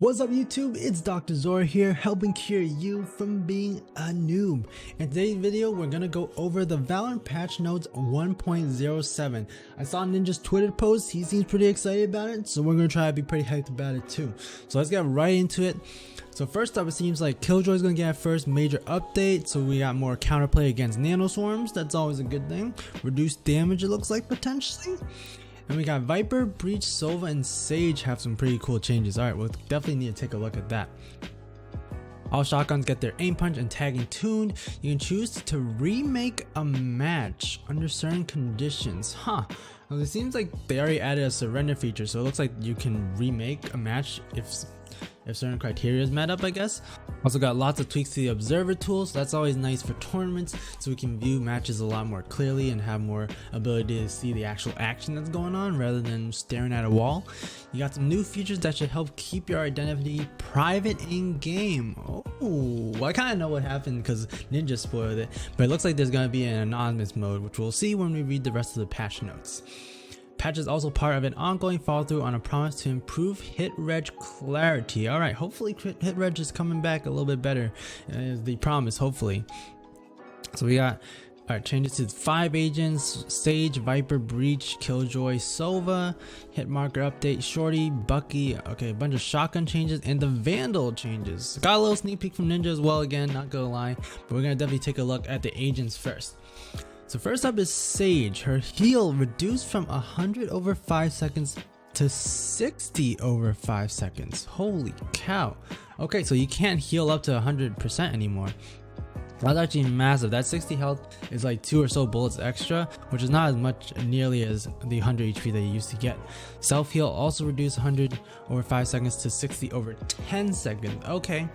What's up YouTube, it's Dr. Zora here, helping cure you from being a noob. In today's video, we're gonna go over the Valorant patch notes 1.07. I saw Ninja's Twitter post, he seems pretty excited about it, so we're gonna try to be pretty hyped about it too. So let's get right into it. So first up, it seems like Killjoy's gonna get a first major update, so we got more counterplay against nanoswarms, that's always a good thing. Reduced damage it looks like potentially. And we got Viper, Breach, Sova, and Sage have some pretty cool changes. Alright, we'll definitely need to take a look at that. All shotguns get their aim punch and tagging tuned. You can choose to remake a match under certain conditions. Well, it seems like they already added a surrender feature, so it looks like you can remake a match if certain criteria is met up, I guess. Also got lots of tweaks to the observer tool, so that's always nice for tournaments, so we can view matches a lot more clearly and have more ability to see the actual action that's going on rather than staring at a wall. You got some new features that should help keep your identity private in game. Oh, I kind of know what happened because Ninja spoiled it, but it looks like there's going to be an anonymous mode, which we'll see when we read the rest of the patch notes. Patch is also part of an ongoing follow through on a promise to improve hit reg clarity. Alright, hopefully hit reg is coming back a little bit better, is the promise, hopefully. So we got changes to 5 agents: Sage, Viper, Breach, Killjoy, Sova, hit marker update, Shorty, Bucky, okay, a bunch of shotgun changes, and the Vandal changes. Got a little sneak peek from Ninja as well, again, not gonna lie, but we're gonna definitely take a look at the agents first. So first up is Sage. Her heal reduced from 100 over 5 seconds to 60 over 5 seconds. Holy cow. Okay, so you can't heal up to 100% anymore. That's actually massive. That 60 health is like 2 or so bullets extra, which is not as much nearly as the 100 HP that you used to get. Self heal also reduced 100 over 5 seconds to 60 over 10 seconds. Okay.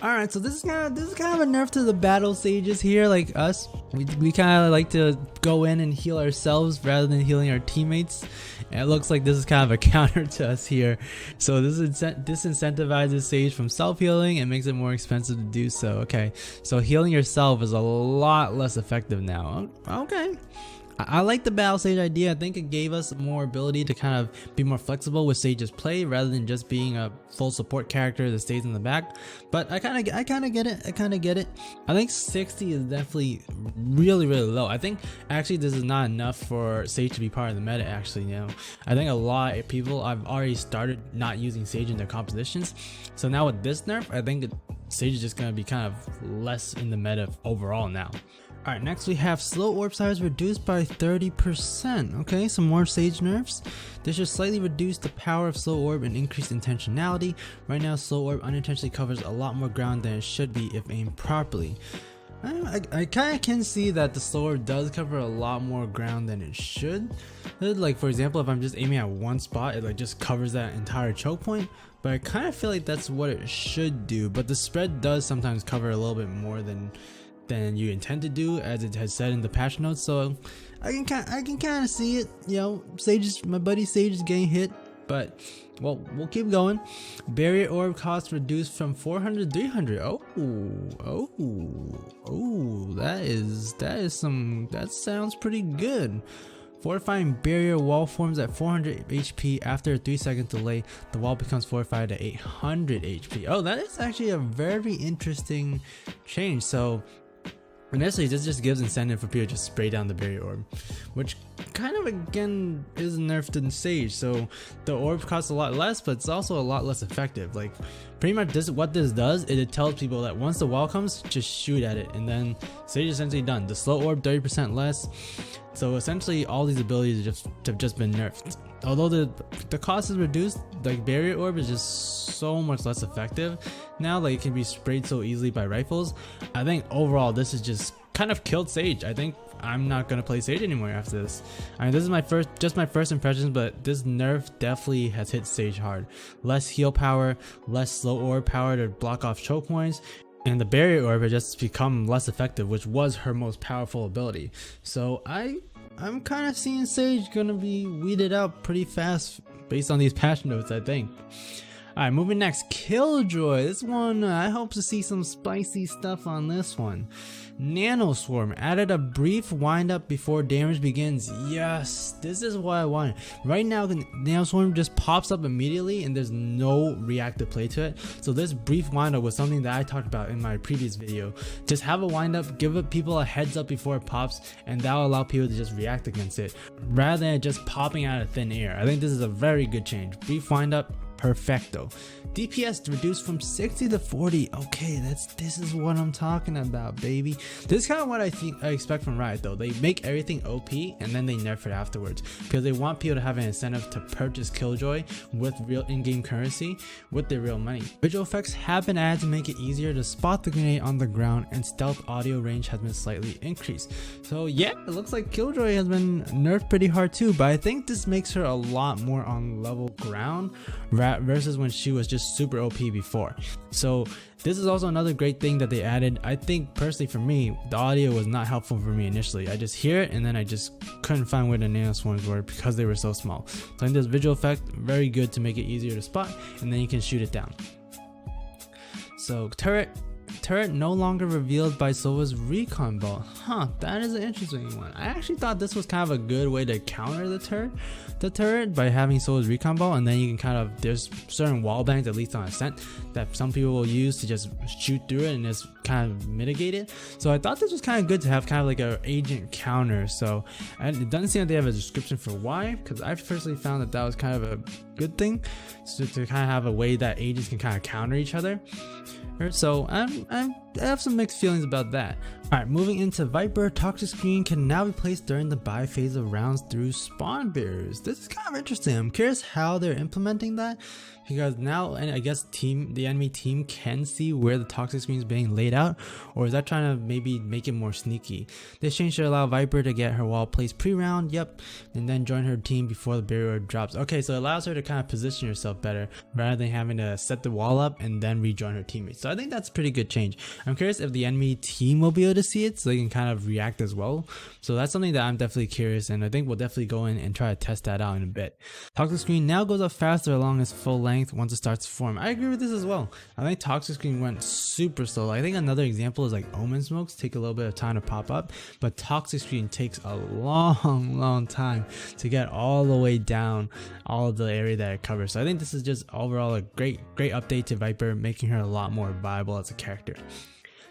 Alright, so this is kind of a nerf to the battle sages here, like us. We kind of like to go in and heal ourselves rather than healing our teammates. And it looks like this is kind of a counter to us here. So this disincentivizes Sage from self-healing and makes it more expensive to do so. Okay, so healing yourself is a lot less effective now. Okay. I like the battle sage idea. I think it gave us more ability to kind of be more flexible with Sage's play rather than just being a full support character that stays in the back. But I kind of get it. I think 60 is definitely really low. I think actually this is not enough for Sage to be part of the meta. Actually, you know, I think a lot of people have already started not using Sage in their compositions. So now with this nerf, I think Sage is just gonna be kind of less in the meta overall now. Alright, next we have slow orb size reduced by 30%. Okay, some more Sage nerfs. This should slightly reduce the power of slow orb and increase intentionality. Right now, slow orb unintentionally covers a lot more ground than it should be if aimed properly. I kind of can see that the slow orb does cover a lot more ground than it should. Like for example, if I'm just aiming at one spot, it like just covers that entire choke point. But I kind of feel like that's what it should do. But the spread does sometimes cover a little bit more than you intend to do, as it has said in the patch notes. So I can kind of see it. You know, my buddy Sage is getting hit, but well, we'll keep going. Barrier orb cost reduced from 400 to 300. That sounds pretty good. Fortifying barrier wall forms at 400 HP. After a 3-second delay, the wall becomes fortified at 800 HP. Oh, that is actually a very interesting change. So initially, this just gives incentive for people to just spray down the barrier orb, which kind of again is nerfed in Sage. So the orb costs a lot less, but it's also a lot less effective. Like pretty much what this does is it tells people that once the wall comes, just shoot at it, and then Sage is essentially done. The slow orb 30% less. So essentially all these abilities have just been nerfed. Although the cost is reduced, like barrier orb is just so much less effective now. Like it can be sprayed so easily by rifles. I think overall this is just kind of killed Sage. I think I'm not gonna play Sage anymore after this. I mean, this is my first impressions, but this nerf definitely has hit Sage hard. Less heal power, less slow orb power to block off choke points, and the barrier orb has just become less effective, which was her most powerful ability. So I'm kind of seeing Sage gonna be weeded out pretty fast based on these patch notes, I think. Alright, moving next, Killjoy. This one, I hope to see some spicy stuff on this one. Nano Swarm added a brief windup before damage begins. Yes, this is what I wanted. Right now, the Nano Swarm just pops up immediately and there's no reactive play to it. So this brief windup was something that I talked about in my previous video. Just have a windup, give people a heads up before it pops, and that will allow people to just react against it rather than just popping out of thin air. I think this is a very good change. Brief windup, perfecto. DPS reduced from 60 to 40. Okay, this is what I'm talking about, baby. This is kind of what I expect from Riot though. They make everything OP and then they nerf it afterwards because they want people to have an incentive to purchase Killjoy with real in-game currency with their real money. Visual effects have been added to make it easier to spot the grenade on the ground, and stealth audio range has been slightly increased. So yeah, it looks like Killjoy has been nerfed pretty hard too, but I think this makes her a lot more on level ground versus when she was just super OP before. So this is also another great thing that they added. I think personally for me, the audio was not helpful for me initially. I just hear it and then I just couldn't find where the nano swarms were because they were so small. So I think this visual effect very good to make it easier to spot, and then you can shoot it down. So turret no longer revealed by Sova's recon ball. That is an interesting one. I actually thought this was kind of a good way to counter the turret by having Sova's recon ball, and then you can kind of, there's certain wall bangs, at least on Ascent, that some people will use to just shoot through it and just kind of mitigate it. So I thought this was kind of good to have kind of like an agent counter. So it doesn't seem like they have a description for why, because I personally found that was kind of a good thing, so to kind of have a way that agents can kind of counter each other. So I have some mixed feelings about that. Alright, moving into Viper, toxic screen can now be placed during the buy phase of rounds through spawn barriers. This is kind of interesting. I'm curious how they're implementing that, because now, and I guess the enemy team can see where the toxic screen is being laid out, or is that trying to maybe make it more sneaky? This change should allow Viper to get her wall placed pre-round, yep, and then join her team before the barrier drops. Okay, so it allows her to kind of position herself better rather than having to set the wall up and then rejoin her teammates. So I think that's a pretty good change. I'm curious if the enemy team will be able to see it so they can kind of react as well. So that's something that I'm definitely curious, and I think we'll definitely go in and try to test that out in a bit. Toxic screen now goes up faster along its full length once it starts to form. I agree with this as well. I think toxic screen went super slow. I think another example is like Omen smokes take a little bit of time to pop up, but toxic screen takes a long time to get all the way down all of the area that it covers. So I think this is just overall a great update to Viper, making her a lot more viable as a character.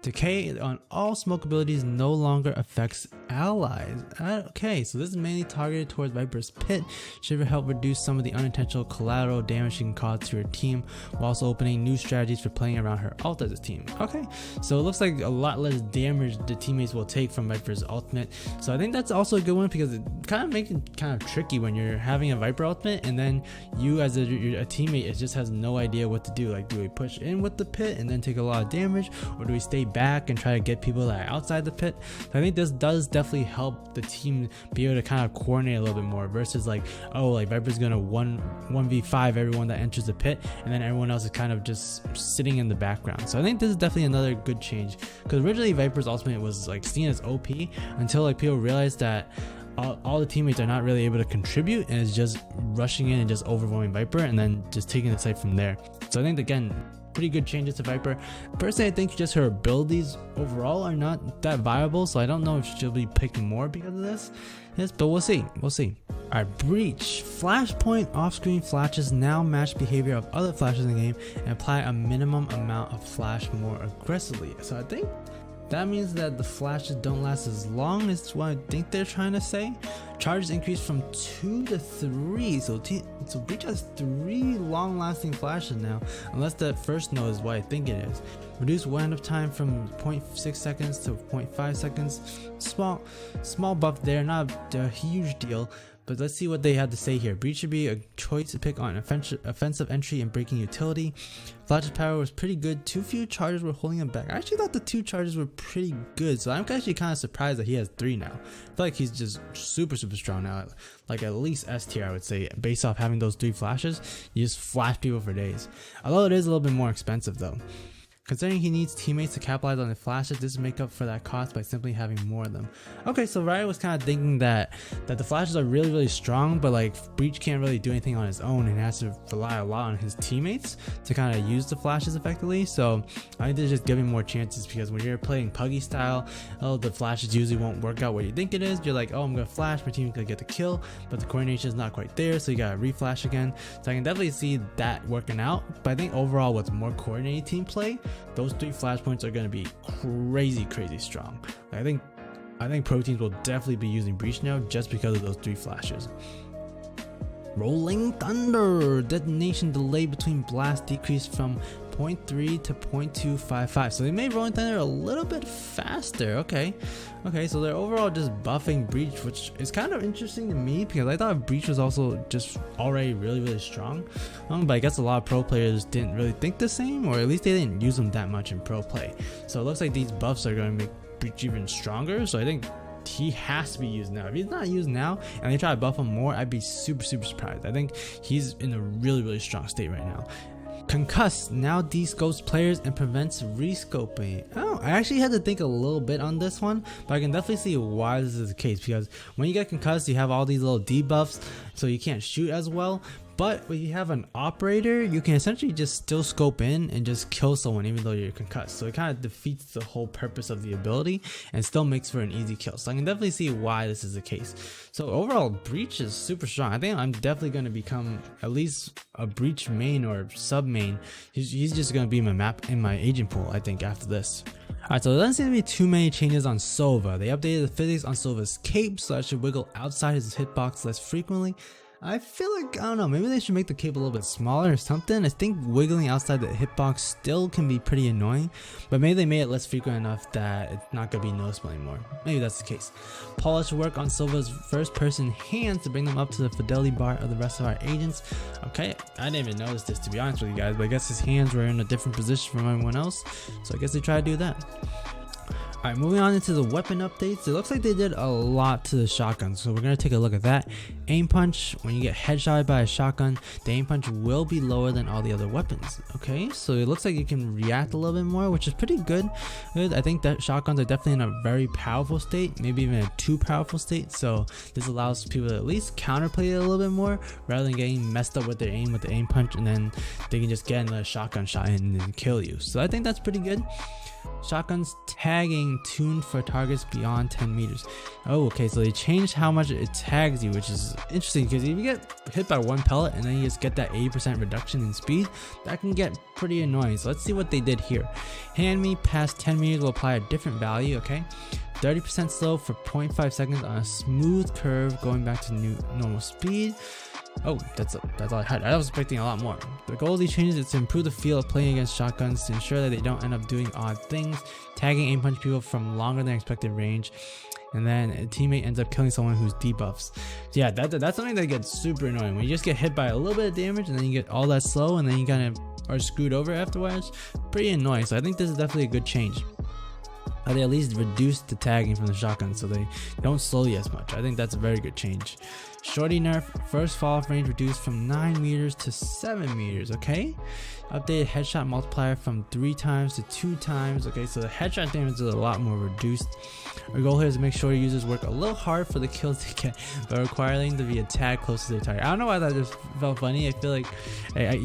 Decay on all smoke abilities no longer affects allies. Okay, so this is mainly targeted towards Viper's pit. Should help reduce some of the unintentional collateral damage she can cause to her team, while also opening new strategies for playing around her ult as a team. Okay, so it looks like a lot less damage the teammates will take from Viper's ultimate. So I think that's also a good one, because it kind of makes it kind of tricky when you're having a Viper ultimate and then you as a teammate, it just has no idea what to do. Like, do we push in with the pit and then take a lot of damage, or do we stay back and try to get people that are outside the pit? So I think this does definitely help the team be able to kind of coordinate a little bit more, versus like, oh, like Viper's gonna 1v5 everyone that enters the pit and then everyone else is kind of just sitting in the background. So I think this is definitely another good change, because originally Viper's ultimate was like seen as OP until like people realized that all the teammates are not really able to contribute, and it's just rushing in and just overwhelming Viper and then just taking the site from there. So I think, again, pretty good changes to Viper. Personally, I think just her abilities overall are not that viable, so I don't know if she'll be picked more because of this. Yes, but we'll see. Alright, Breach. Flashpoint off-screen flashes now match behavior of other flashes in the game and apply a minimum amount of flash more aggressively. So I think that means that the flashes don't last as long, is what I think they're trying to say. Charges increase from 2 to 3, so Breach has 3 long-lasting flashes now, unless that first node is what I think it is. Reduce wind-up time from 0.6 seconds to 0.5 seconds. Small buff there, not a huge deal. But let's see what they had to say here. Breach should be a choice to pick on offensive entry and breaking utility. Flash's power was pretty good. Too few charges were holding him back. I actually thought the 2 charges were pretty good, so I'm actually kind of surprised that he has 3 now. I feel like he's just super strong now. Like at least S tier, I would say, based off having those 3 flashes. You just flash people for days. Although it is a little bit more expensive though. Considering he needs teammates to capitalize on the flashes, this make up for that cost by simply having more of them. Okay, so Riot was kind of thinking that the flashes are really strong, but like Breach can't really do anything on his own and has to rely a lot on his teammates to kind of use the flashes effectively. So I think they're just giving more chances, because when you're playing Puggy style, the flashes usually won't work out what you think it is. You're like, oh, I'm gonna flash, my team's gonna get the kill, but the coordination is not quite there, so you gotta reflash again. So I can definitely see that working out, but I think overall with more coordinated team play, those 3 flashpoints are gonna be crazy strong. I think pro teams will definitely be using Breach now just because of those 3 flashes. Rolling Thunder, detonation delay between blast decreased from 0.3 to 0.255. So they made Rolling Thunder a little bit faster. Okay, so they're overall just buffing Breach, which is kind of interesting to me because I thought Breach was also just already really strong. But I guess a lot of pro players didn't really think the same, or at least they didn't use them that much in pro play. So it looks like these buffs are going to make Breach even stronger. So I think he has to be used now. If he's not used now and they try to buff him more, I'd be super surprised. I think he's in a really strong state right now. Concuss now de-scopes players and prevents rescoping. Oh, I actually had to think a little bit on this one, but I can definitely see why this is the case, because when you get concussed, you have all these little debuffs, so you can't shoot as well. But when you have an operator, you can essentially just still scope in and just kill someone even though you're concussed. So it kind of defeats the whole purpose of the ability and still makes for an easy kill. So I can definitely see why this is the case. So overall, Breach is super strong. I think I'm definitely going to become at least a Breach main or sub main. He's just going to be my map in my agent pool, I think, after this. Alright, so there doesn't seem to be too many changes on Sova. They updated the physics on Sova's cape so that it should wiggle outside his hitbox less frequently. I feel like, I don't know, maybe they should make the cape a little bit smaller or something. I think wiggling outside the hitbox still can be pretty annoying, but maybe they made it less frequent enough that it's not going to be noticeable anymore. Maybe that's the case. Polish work on Silva's first person hands to bring them up to the fidelity bar of the rest of our agents. Okay, I didn't even notice this, to be honest with you guys, but I guess his hands were in a different position from everyone else, so I guess they try to do that. Alright, moving on into the weapon updates. It looks like they did a lot to the shotgun, so we're going to take a look at that. Aim punch, when you get headshotted by a shotgun, the aim punch will be lower than all the other weapons. Okay, so it looks like you can react a little bit more, which is pretty good. I think that shotguns are definitely in a very powerful state, maybe even a too powerful state, so this allows people to at least counterplay it a little bit more rather than getting messed up with their aim with the aim punch, and then they can just get another shotgun shot in and kill you. So I think that's pretty good. Shotguns tagging tuned for targets beyond 10 meters. Oh, okay, so they changed how much it tags you, which is interesting because if you get hit by one pellet and then you just get that 80% reduction in speed, that can get pretty annoying. So let's see what they did here. Hand me past 10 meters will apply a different value, okay? 30% slow for 0.5 seconds on a smooth curve going back to normal speed. Oh, that's all I had. I was expecting a lot more. The goal of these changes is to improve the feel of playing against shotguns to ensure that they don't end up doing odd things, tagging aim punch people from longer than expected range, and then a teammate ends up killing someone who's debuffs. So yeah, that's something that gets super annoying. When you just get hit by a little bit of damage and then you get all that slow and then you kind of are screwed over afterwards, pretty annoying. So I think this is definitely a good change. They at least reduced the tagging from the shotgun so they don't slow you as much. I think that's a very good change. Shorty nerf, first fall off range reduced from 9 meters to 7 meters, okay? Updated headshot multiplier from 3 times to 2 times, okay? So the headshot damage is a lot more reduced. Our goal here is to make sure users work a little hard for the kills to get, but requiring to be a tag close to their target. I don't know why that just felt funny. I feel like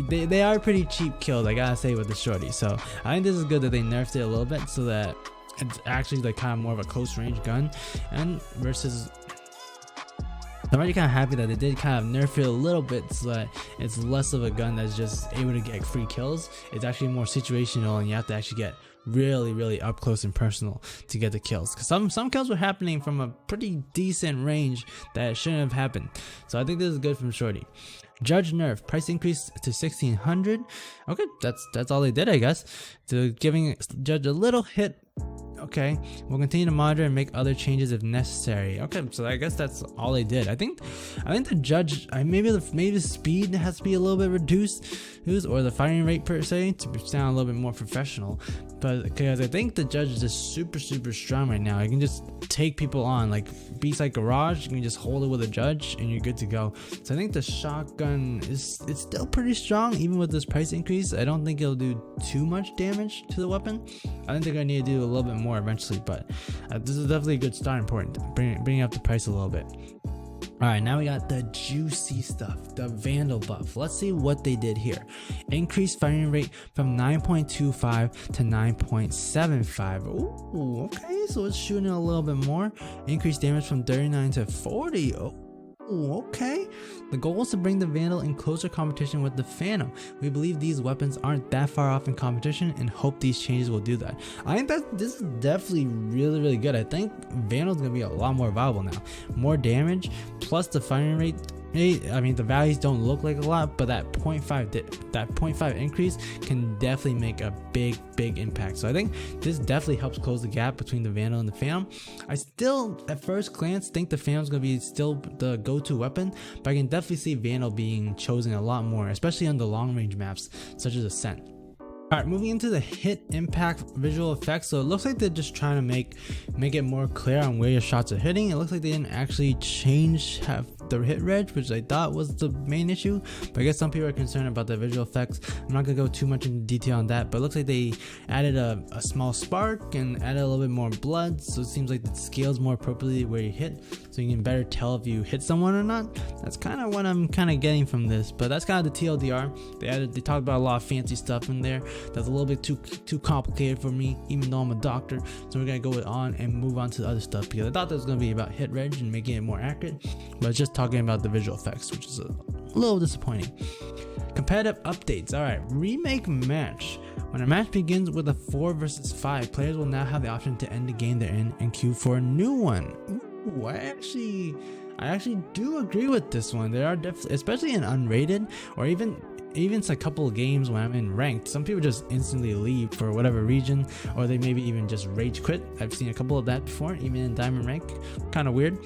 they are pretty cheap kills, I gotta say, with the shorty. So I think this is good that they nerfed it a little bit so that it's actually like kind of more of a close range gun, and versus I'm already kind of happy that they did kind of nerf it a little bit so that it's less of a gun that's just able to get free kills. It's actually more situational and you have to actually get really up close and personal to get the kills, because some kills were happening from a pretty decent range that shouldn't have happened. So I think this is good from Shorty. Judge nerf, price increase to 1600. Okay, that's all they did, I guess. So giving Judge a little hit Okay, we'll continue to monitor and make other changes if necessary. Okay, so I guess that's all they did. I think the judge, maybe the speed has to be a little bit reduced, or the firing rate per se, to sound a little bit more professional. But because I think the judge is just super strong right now. You can just take people on, like beats like Garage. You can just hold it with a judge and you're good to go. So I think the shotgun it's still pretty strong even with this price increase. I don't think it'll do too much damage to the weapon. I think they're gonna need to do a little bit more eventually, but this is definitely a good starting point, bringing up the price a little bit. Alright, now we got the juicy stuff, the Vandal Buff. Let's see what they did here. Increased firing rate from 9.25 to 9.75. Ooh, okay, so it's shooting a little bit more. Increased damage from 39 to 40. Oh, okay. The goal is to bring the Vandal in closer competition with the Phantom. We believe these weapons aren't that far off in competition and hope these changes will do that. I think that this is definitely really good. I think Vandal's gonna be a lot more viable now. More damage plus the firing rate. I mean, the values don't look like a lot, but that 0.5 increase can definitely make a big impact. So I think this definitely helps close the gap between the Vandal and the Phantom. I still, at first glance, think the Phantom's gonna be still the go-to weapon, but I can definitely see Vandal being chosen a lot more, especially on the long-range maps such as Ascent. Alright, moving into the hit impact visual effects. So it looks like they're just trying to make it more clear on where your shots are hitting. It looks like they didn't actually change the hit reg, which I thought was the main issue, but I guess some people are concerned about the visual effects. I'm not gonna go too much into detail on that, but it looks like they added a small spark and added a little bit more blood, so it seems like it scales more appropriately where you hit, so you can better tell if you hit someone or not. That's kind of what I'm kind of getting from this, but that's kind of the TLDR. They talked about a lot of fancy stuff in there that's a little bit too complicated for me, even though I'm a doctor. So we're gonna go on and move on to the other stuff, because I thought that was gonna be about hit reg and making it more accurate, but it's just talking about the visual effects, which is a little disappointing. Competitive updates. Alright, remake match. When a match begins with a 4 versus 5, players will now have the option to end the game they're in and queue for a new one. Ooh, I actually do agree with this one. There are definitely, especially in unrated, or even a couple of games when I'm in ranked, some people just instantly leave for whatever region, or they maybe even just rage quit. I've seen a couple of that before, even in diamond rank. Kind of weird.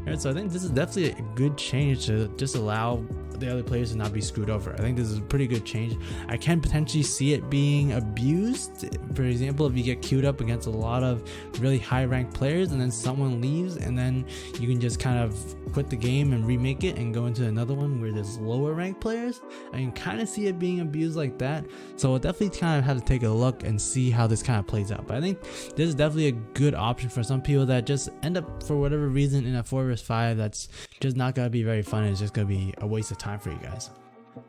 Right, so I think this is definitely a good change to just allow the other players to not be screwed over. I think this is a pretty good change. I can potentially see it being abused. For example, if you get queued up against a lot of really high ranked players and then someone leaves, and then you can just kind of quit the game and remake it and go into another one where there's lower ranked players. I can kind of see it being abused like that. So we'll definitely kind of have to take a look and see how this kind of plays out. But I think this is definitely a good option for some people that just end up, for whatever reason, in a 4 vs 5 that's just not gonna be very fun. It's just gonna be a waste of time for you guys.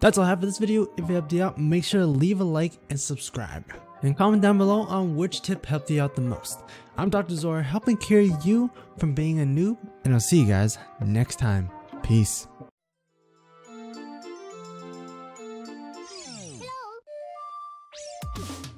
That's all I have for this video. If it helped you out, make sure to leave a like and subscribe, and comment down below on which tip helped you out the most. I'm Dr. Zora, helping cure you from being a noob, and I'll see you guys next time. Peace. Hello.